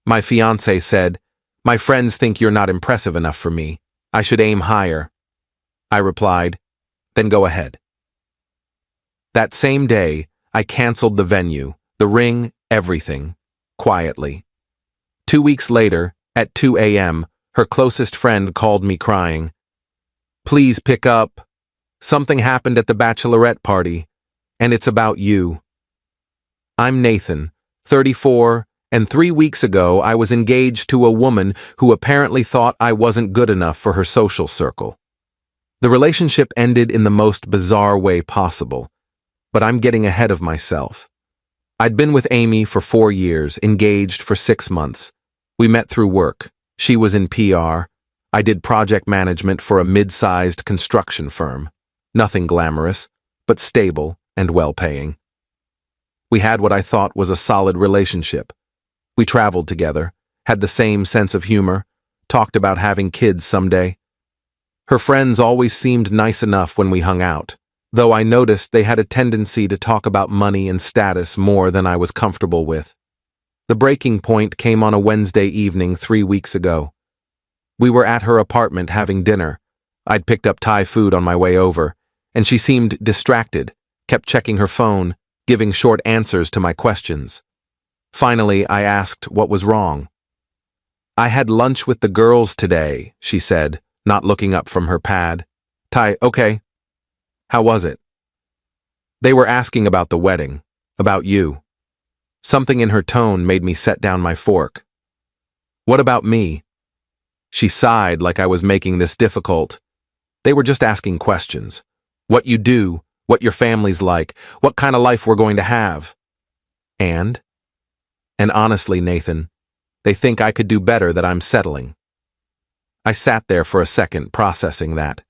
My fiancée said, "My friends think you're not impressive enough for me. I should aim higher." I replied, "Then go ahead." That same day, I canceled the venue, the ring, everything, quietly. 2 weeks later, at 2 a.m., her closest friend called me crying. "Please pick up. Something happened at the bachelorette party, and it's about you." I'm Nathan, 34, and 3 weeks ago I was engaged to a woman who apparently thought I wasn't good enough for her social circle. The relationship ended in the most bizarre way possible, but I'm getting ahead of myself. I'd been with Amy for 4 years, engaged for 6 months. We met through work. She was in PR. I did project management for a mid-sized construction firm. Nothing glamorous, but stable and well-paying. We had what I thought was a solid relationship. We traveled together, had the same sense of humor, talked about having kids someday. Her friends always seemed nice enough when we hung out, though I noticed they had a tendency to talk about money and status more than I was comfortable with. The breaking point came on a Wednesday evening 3 weeks ago. We were at her apartment having dinner. I'd picked up Thai food on my way over, and she seemed distracted, kept checking her phone, giving short answers to my questions. Finally, I asked what was wrong. "I had lunch with the girls today," she said, not looking up from her pad. "Thai, okay. How was it?" "They were asking about the wedding, about you." Something in her tone made me set down my fork. "What about me?" She sighed like I was making this difficult. "They were just asking questions. What you do, what your family's like, what kind of life we're going to have." And honestly, Nathan, they think I could do better, that I'm settling. I sat there for a second, processing that.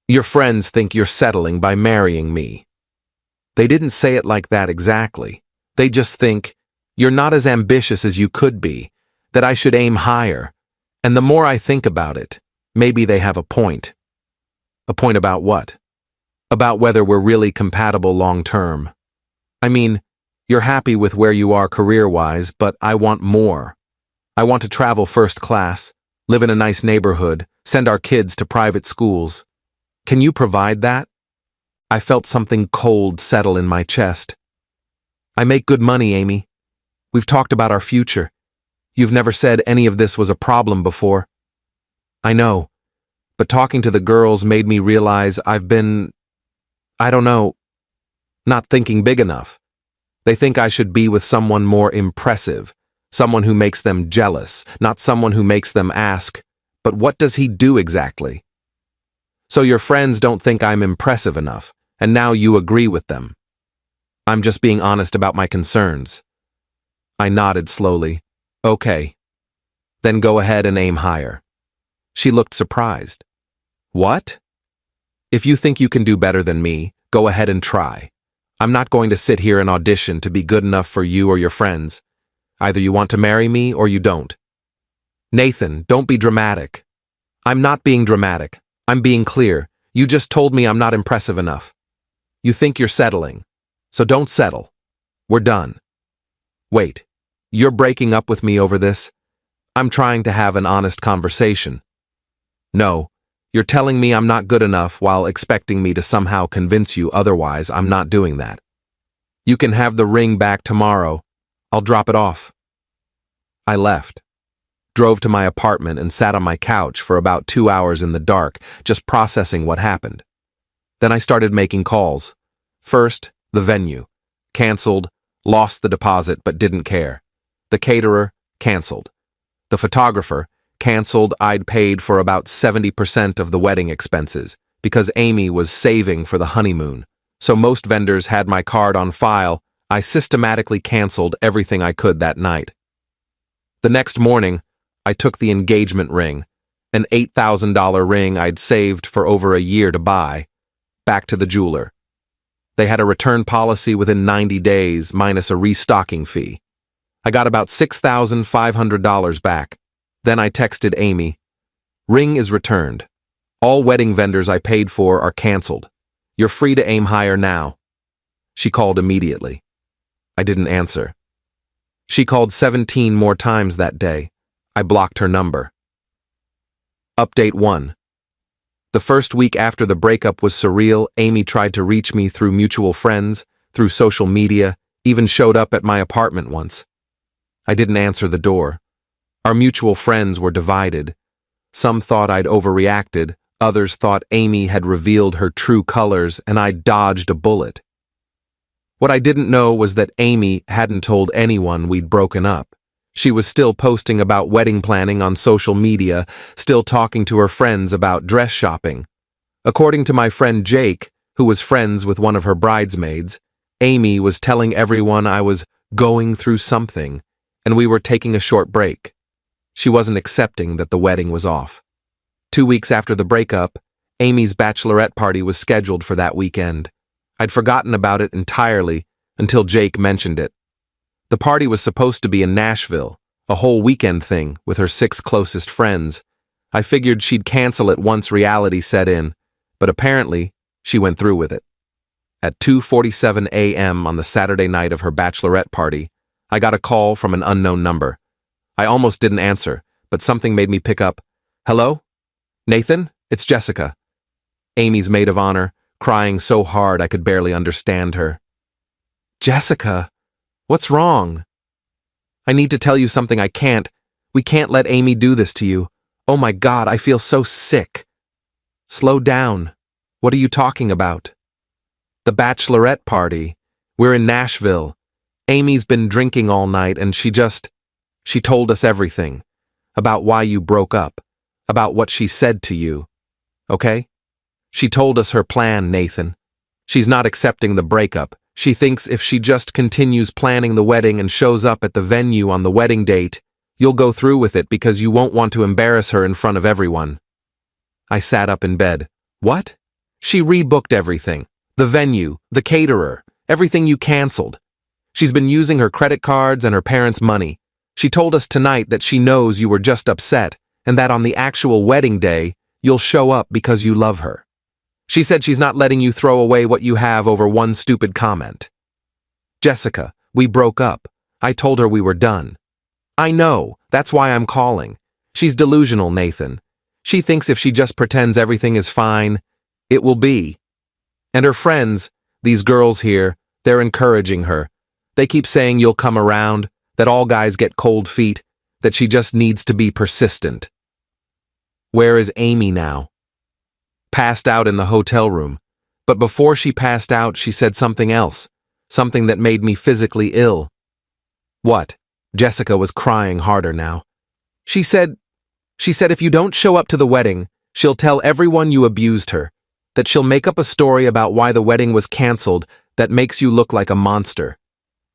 "Your friends think you're settling by marrying me." They didn't say it like that exactly. They just think, "You're not as ambitious as you could be, that I should aim higher." And the more I think about it, maybe they have a point. A point about what? About whether we're really compatible long-term. I mean, you're happy with where you are career-wise, but I want more. I want to travel first class, live in a nice neighborhood, send our kids to private schools. Can you provide that? I felt something cold settle in my chest. "I make good money, Amy. We've talked about our future. You've never said any of this was a problem before." "I know, but talking to the girls made me realize I've been, I don't know, not thinking big enough. They think I should be with someone more impressive, someone who makes them jealous, not someone who makes them ask, 'But what does he do exactly?' So your friends don't think I'm impressive enough, and now you agree with them." "I'm just being honest about my concerns." I nodded slowly. "Okay. Then go ahead and aim higher." She looked surprised. "What?" "If you think you can do better than me, go ahead and try. I'm not going to sit here and audition to be good enough for you or your friends. Either you want to marry me or you don't." "Nathan, don't be dramatic." "I'm not being dramatic. I'm being clear. You just told me I'm not impressive enough. You think you're settling. So don't settle. We're done." "Wait, you're breaking up with me over this?" "I'm trying to have an honest conversation." "No, you're telling me I'm not good enough while expecting me to somehow convince you otherwise. I'm not doing that." "You can have the ring back tomorrow. I'll drop it off." I left, drove to my apartment and sat on my couch for about 2 hours in the dark, just processing what happened. Then I started making calls. First, the venue. Canceled, lost the deposit but didn't care. The caterer, canceled. The photographer, canceled. I'd paid for about 70% of the wedding expenses because Amy was saving for the honeymoon. So most vendors had my card on file. I systematically canceled everything I could that night. The next morning, I took the engagement ring, an $8,000 ring I'd saved for over a year to buy, back to the jeweler. They had a return policy within 90 days minus a restocking fee. I got about $6,500 back. Then I texted Amy, "Ring is returned. All wedding vendors I paid for are canceled. You're free to aim higher now." She called immediately. I didn't answer. She called 17 more times that day. I blocked her number. Update 1. The first week after the breakup was surreal. Amy tried to reach me through mutual friends, through social media, even showed up at my apartment once. I didn't answer the door. Our mutual friends were divided. Some thought I'd overreacted, others thought Amy had revealed her true colors and I dodged a bullet. What I didn't know was that Amy hadn't told anyone we'd broken up. She was still posting about wedding planning on social media, still talking to her friends about dress shopping. According to my friend Jake, who was friends with one of her bridesmaids, Amy was telling everyone I was going through something, and we were taking a short break. She wasn't accepting that the wedding was off. 2 weeks after the breakup, Amy's bachelorette party was scheduled for that weekend. I'd forgotten about it entirely until Jake mentioned it. The party was supposed to be in Nashville, a whole weekend thing with her 6 closest friends. I figured she'd cancel it once reality set in, but apparently she went through with it. At 2:47 a.m. on the Saturday night of her bachelorette party, I got a call from an unknown number. I almost didn't answer, but something made me pick up. Hello? Nathan? It's Jessica. Amy's maid of honor, crying so hard I could barely understand her. Jessica, what's wrong? I need to tell you something I can't. We can't let Amy do this to you. Oh my God, I feel so sick. Slow down. What are you talking about? The bachelorette party. We're in Nashville. Amy's been drinking all night and she told us everything. About why you broke up. About what she said to you. Okay? She told us her plan, Nathan. She's not accepting the breakup. She thinks if she just continues planning the wedding and shows up at the venue on the wedding date, you'll go through with it because you won't want to embarrass her in front of everyone. I sat up in bed. What? She rebooked everything. The venue, the caterer, everything you canceled. She's been using her credit cards and her parents' money. She told us tonight that she knows you were just upset and that on the actual wedding day, you'll show up because you love her. She said she's not letting you throw away what you have over one stupid comment. Jessica, we broke up. I told her we were done. I know, that's why I'm calling. She's delusional, Nathan. She thinks if she just pretends everything is fine, it will be. And her friends, these girls here, they're encouraging her. They keep saying you'll come around, that all guys get cold feet, that she just needs to be persistent. Where is Amy now? Passed out in the hotel room. But before she passed out, she said something else, something that made me physically ill. What? Jessica was crying harder now. She said if you don't show up to the wedding, she'll tell everyone you abused her, that she'll make up a story about why the wedding was canceled that makes you look like a monster.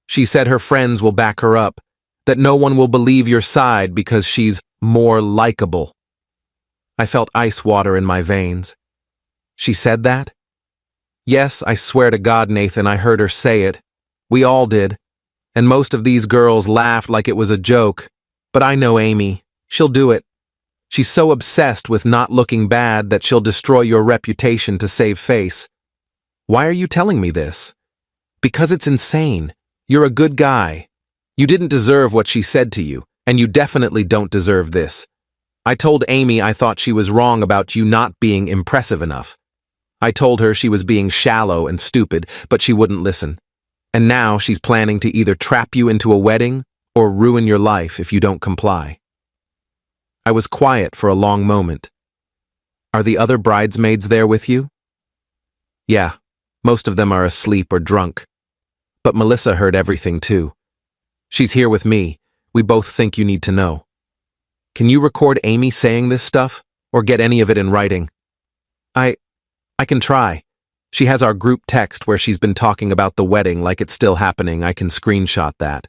She said her friends will back her up, that no one will believe your side because she's more likable. I felt ice water in my veins. She said that? Yes, I swear to God, Nathan, I heard her say it. We all did. And most of these girls laughed like it was a joke. But I know Amy. She'll do it. She's so obsessed with not looking bad that she'll destroy your reputation to save face. Why are you telling me this? Because it's insane. You're a good guy. You didn't deserve what she said to you, and you definitely don't deserve this. I told Amy I thought she was wrong about you not being impressive enough. I told her she was being shallow and stupid, but she wouldn't listen. And now she's planning to either trap you into a wedding or ruin your life if you don't comply. I was quiet for a long moment. Are the other bridesmaids there with you? Yeah, most of them are asleep or drunk. But Melissa heard everything too. She's here with me. We both think you need to know. Can you record Amy saying this stuff, or get any of it in writing? I can try. She has our group text where she's been talking about the wedding like it's still happening. I can screenshot that.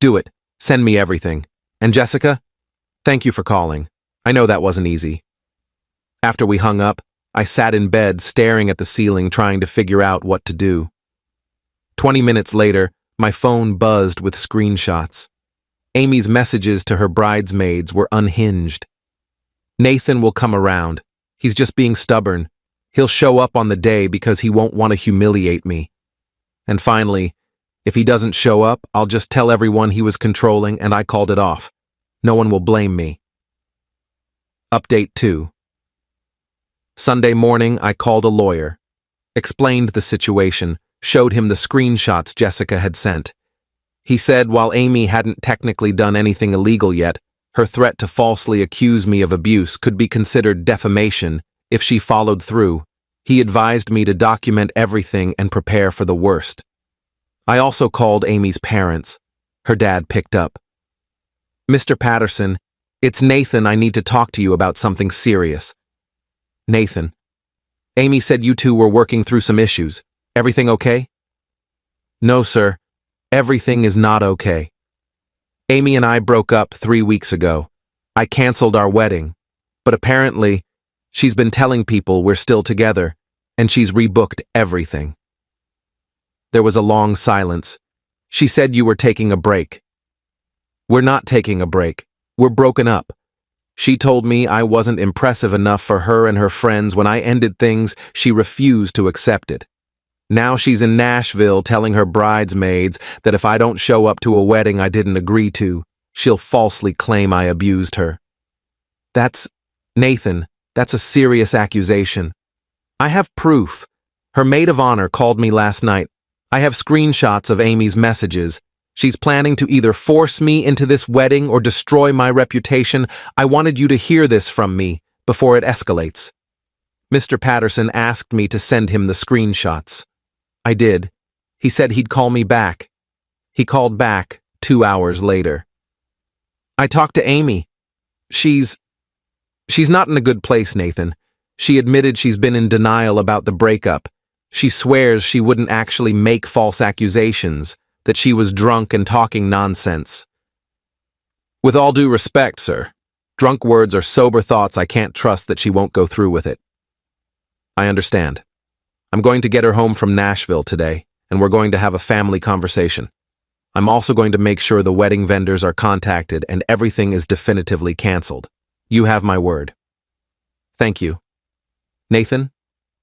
Do it. Send me everything. And Jessica, thank you for calling. I know that wasn't easy. After we hung up, I sat in bed staring at the ceiling trying to figure out what to do. 20 minutes later, my phone buzzed with screenshots. Amy's messages to her bridesmaids were unhinged. Nathan will come around. He's just being stubborn. He'll show up on the day because he won't want to humiliate me. And finally, If he doesn't show up, I'll just tell everyone he was controlling and I called it off. No one will blame me. Update 2. Sunday morning, I called a lawyer, explained the situation, showed him the screenshots Jessica had sent. He said while Amy hadn't technically done anything illegal yet, her threat to falsely accuse me of abuse could be considered defamation if she followed through. He advised me to document everything and prepare for the worst. I also called Amy's parents. Her dad picked up. "Mr. Patterson, it's Nathan. I need to talk to you about something serious." "Nathan. Amy said you two were working through some issues. Everything okay?" "No, sir. Everything is not okay. Amy and I broke up 3 weeks ago. I canceled our wedding, but apparently she's been telling people we're still together, and she's rebooked everything." There was a long silence. "She said you were taking a break." "We're not taking a break. We're broken up. She told me I wasn't impressive enough for her and her friends. When I ended things, she refused to accept it. Now she's in Nashville telling her bridesmaids that if I don't show up to a wedding I didn't agree to, she'll falsely claim I abused her." Nathan, that's a serious accusation. I have proof. Her maid of honor called me last night. I have screenshots of Amy's messages. She's planning to either force me into this wedding or destroy my reputation. I wanted you to hear this from me before it escalates. Mr. Patterson asked me to send him the screenshots. I did. He said he'd call me back. He called back 2 hours later. I talked to Amy. She's not in a good place, Nathan. She admitted she's been in denial about the breakup. She swears she wouldn't actually make false accusations, that she was drunk and talking nonsense. With all due respect, sir, drunk words are sober thoughts. I can't trust that she won't go through with it. I understand. I'm going to get her home from Nashville today, and we're going to have a family conversation. I'm also going to make sure the wedding vendors are contacted and everything is definitively canceled. You have my word. Thank you. Nathan,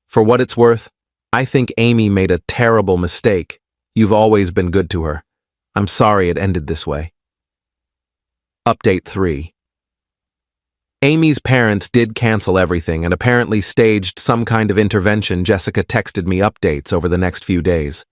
for what it's worth, I think Amy made a terrible mistake. You've always been good to her. I'm sorry it ended this way. Update 3. Amy's parents did cancel everything and apparently staged some kind of intervention. Jessica texted me updates over the next few days.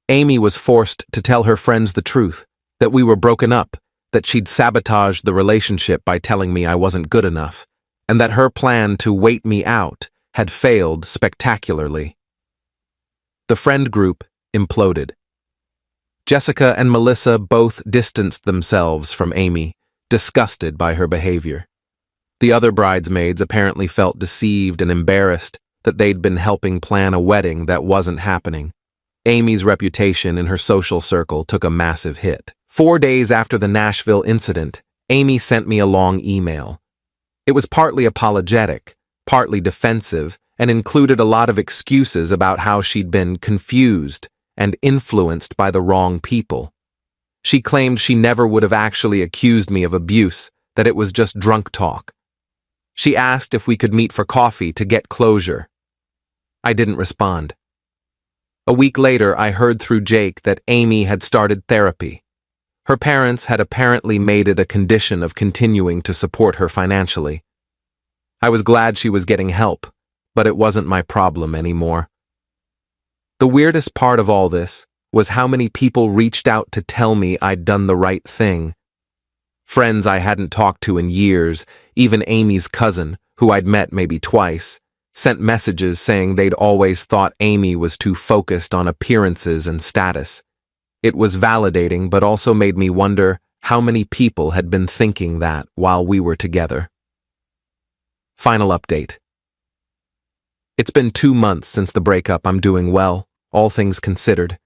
Amy was forced to tell her friends the truth, that we were broken up, that she'd sabotaged the relationship by telling me I wasn't good enough, and that her plan to wait me out had failed spectacularly. The friend group imploded. Jessica and Melissa both distanced themselves from Amy, disgusted by her behavior. The other bridesmaids apparently felt deceived and embarrassed that they'd been helping plan a wedding that wasn't happening. Amy's reputation in her social circle took a massive hit. 4 days after the Nashville incident, Amy sent me a long email. It was partly apologetic, partly defensive, and included a lot of excuses about how she'd been confused and influenced by the wrong people. She claimed she never would have actually accused me of abuse, that it was just drunk talk. She asked if we could meet for coffee to get closure. I didn't respond. A week later, I heard through Jake that Amy had started therapy. Her parents had apparently made it a condition of continuing to support her financially. I was glad she was getting help, but it wasn't my problem anymore. The weirdest part of all this was how many people reached out to tell me I'd done the right thing. Friends I hadn't talked to in years, even Amy's cousin, who I'd met maybe twice, sent messages saying they'd always thought Amy was too focused on appearances and status. It was validating, but also made me wonder how many people had been thinking that while we were together. Final update. It's been 2 months since the breakup. I'm doing well, all things considered.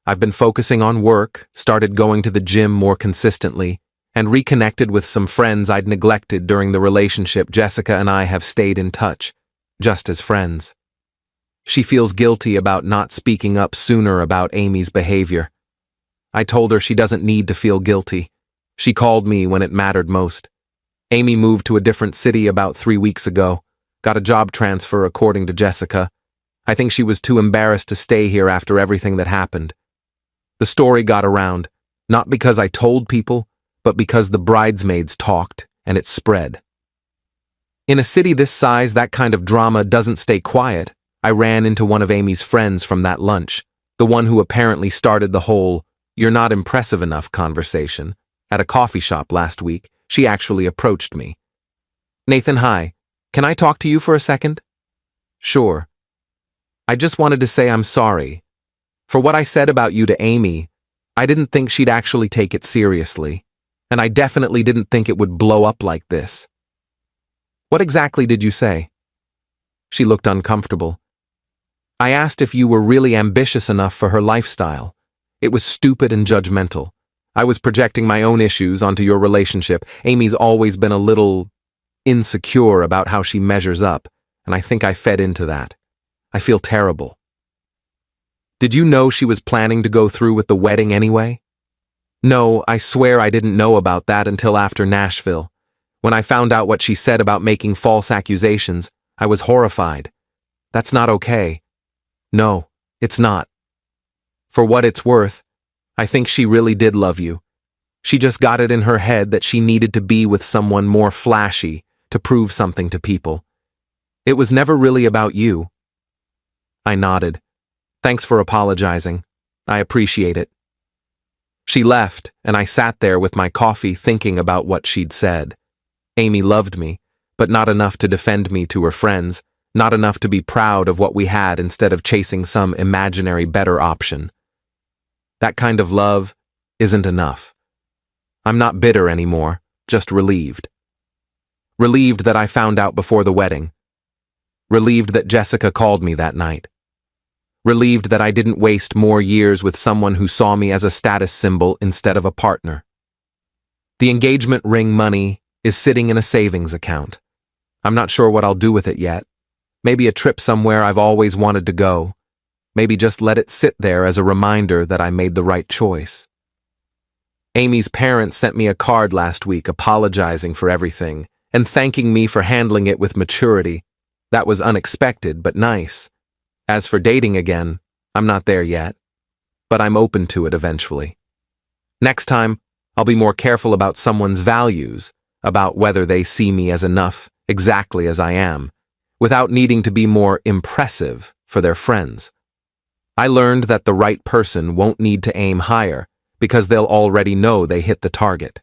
I've been focusing on work, started going to the gym more consistently, and reconnected with some friends I'd neglected during the relationship. Jessica and I have stayed in touch, just as friends. She feels guilty about not speaking up sooner about Amy's behavior. I told her she doesn't need to feel guilty. She called me when it mattered most. Amy moved to a different city about 3 weeks ago, got a job transfer according to Jessica. I think she was too embarrassed to stay here after everything that happened. The story got around, not because I told people, but because the bridesmaids talked, and it spread. In a city this size, that kind of drama doesn't stay quiet. I ran into one of Amy's friends from that lunch, the one who apparently started the whole "you're not impressive enough" conversation. At a coffee shop last week, she actually approached me. "Nathan, hi. Can I talk to you for a second?" "Sure. I just wanted to say I'm sorry. For what I said about you to Amy, I didn't think she'd actually take it seriously, and I definitely didn't think it would blow up like this." "What exactly did you say?" She looked uncomfortable. "I asked if you were really ambitious enough for her lifestyle. It was stupid and judgmental. I was projecting my own issues onto your relationship. Amy's always been a little insecure about how she measures up, and I think I fed into that. I feel terrible." "Did you know she was planning to go through with the wedding anyway?" "No, I swear I didn't know about that until after Nashville. When I found out what she said about making false accusations, I was horrified. That's not okay." "No, it's not. For what it's worth, I think she really did love you. She just got it in her head that she needed to be with someone more flashy to prove something to people. It was never really about you." I nodded. "Thanks for apologizing. I appreciate it." She left, and I sat there with my coffee thinking about what she'd said. Amy loved me, but not enough to defend me to her friends, not enough to be proud of what we had instead of chasing some imaginary better option. That kind of love isn't enough. I'm not bitter anymore, just relieved. Relieved that I found out before the wedding. Relieved that Jessica called me that night. Relieved that I didn't waste more years with someone who saw me as a status symbol instead of a partner. The engagement ring money is sitting in a savings account. I'm not sure what I'll do with it yet. Maybe a trip somewhere I've always wanted to go. Maybe just let it sit there as a reminder that I made the right choice. Amy's parents sent me a card last week apologizing for everything and thanking me for handling it with maturity. That was unexpected, but nice. As for dating again, I'm not there yet, but I'm open to it eventually. Next time, I'll be more careful about someone's values, about whether they see me as enough, exactly as I am, without needing to be more impressive for their friends. I learned that the right person won't need to aim higher because they'll already know they hit the target.